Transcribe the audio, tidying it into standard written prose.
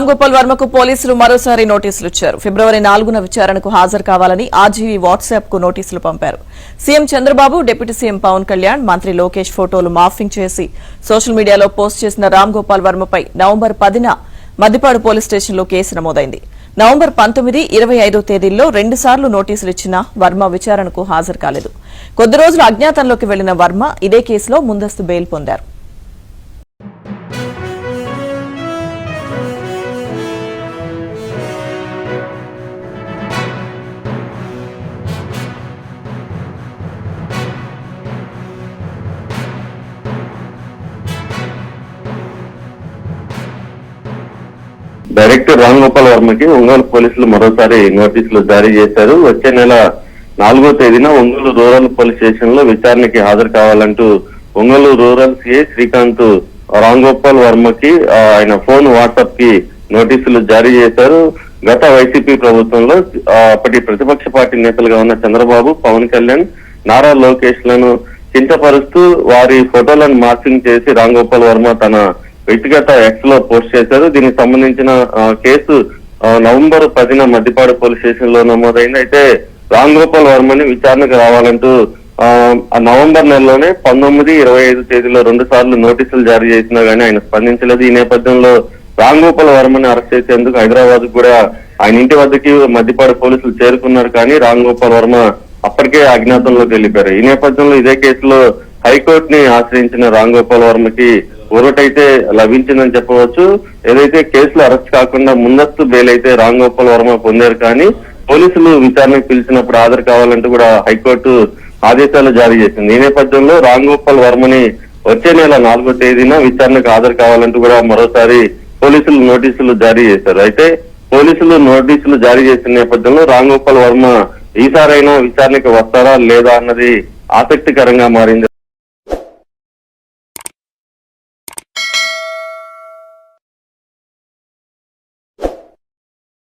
రాంగోపాల్ వర్మకు పోలీసులు మరోసారి నోటీసులు ఇచ్చారు. ఫిబ్రవరి 4న విచారణకు హాజరు కావాలని ఆర్జీవీ వాట్సాప్ కు నోటీసులు పంపారు. CM Chandrababu, deputy CM Pawan Kalyan, మంత్రి లోకేష్ ఫోటోలు మార్ఫింగ్ చేసి సోషల్ మీడియాలో పోస్ట్ చేసిన రాంగోపాల్ వర్మపై నవంబర్ 10న మద్దిపాడు పోలీస్ స్టేషన్లో కేసు నమోదైంది. నవంబర్ 19, 25 తేదీల్లో 2 సార్లు నోటీసులు ఇచ్చినా వర్మ విచారణకు హాజరు కాలేదు. కొద్ది రోజులు అజ్ఞాతంలోకి వెళ్లిన వర్మ ఇదే కేసులో ముందస్తు బెయిల్ పొందారు. డైరెక్టర్ రాంగోపాల్ వర్మకి ఒంగోలు పోలీసులు మరోసారి నోటీసులు జారీ చేశారు. వచ్చే నెల 4వ తేదీన ఒంగోలు రూరల్ పోలీస్ స్టేషన్ లో విచారణకి హాజరు కావాలంటూ ఒంగోలు రూరల్ సిఐ శ్రీకాంత్ రాంగోపాల్ వర్మకి ఆయన ఫోన్, వాట్సాప్ కి నోటీసులు జారీ చేశారు. గత వైసీపీ ప్రభుత్వంలో అప్పటి ప్రతిపక్ష పార్టీ నేతలుగా ఉన్న చంద్రబాబు, పవన్ కళ్యాణ్, నారా లోకేష్ లను కించపరుస్తూ వారి ఫోటోలను మార్ఫింగ్ చేసి రాంగోపాల్ వర్మ తన వ్యక్తిగత ఎక్స్ లో పోస్ట్ చేశారు. దీనికి సంబంధించిన కేసు నవంబర్ 10న మద్దిపాడు పోలీస్ స్టేషన్ లో నమోదైంది. అయితే రాంగోపాల్ వర్మని విచారణకు రావాలంటూ నవంబర్ నెలలోనే 19, 25 తేదీలో 2 సార్లు నోటీసులు జారీ చేసినా గానీ ఆయన స్పందించలేదు. ఈ నేపథ్యంలో రాంగోపాల్ వర్మని అరెస్ట్ చేసేందుకు హైదరాబాద్ కూడా ఆయన ఇంటి వద్దకి మద్దిపాడు పోలీసులు చేరుకున్నారు. కానీ రాంగోపాల్ వర్మ అప్పటికే అజ్ఞాతంలోకి వెళ్లిపోయారు. ఈ నేపథ్యంలో ఇదే కేసులో హైకోర్టుని ఆశ్రయించిన రాంగోపాల్ వర్మకి ఊరటైతే లభించిందని చెప్పవచ్చు. ఏదైతే కేసులో అరెస్ట్ కాకుండా ముందస్తు బెయిల్ అయితే రాంగోపాల్ వర్మ పొందారు. కానీ పోలీసులు విచారణకు పిలిచినప్పుడు హాజరు కావాలంటూ కూడా హైకోర్టు ఆదేశాలు జారీ చేసింది. ఈ నేపథ్యంలో రాంగోపాల్ వర్మని వచ్చే నెల 4వ తేదీన విచారణకు హాజరు కావాలంటూ కూడా మరోసారి పోలీసులు నోటీసులు జారీ చేశారు. అయితే పోలీసులు నోటీసులు జారీ చేసిన నేపథ్యంలో రాంగోపాల్ వర్మ ఈసారైనా విచారణకు వస్తారా లేదా అన్నది ఆసక్తికరంగా మారింది.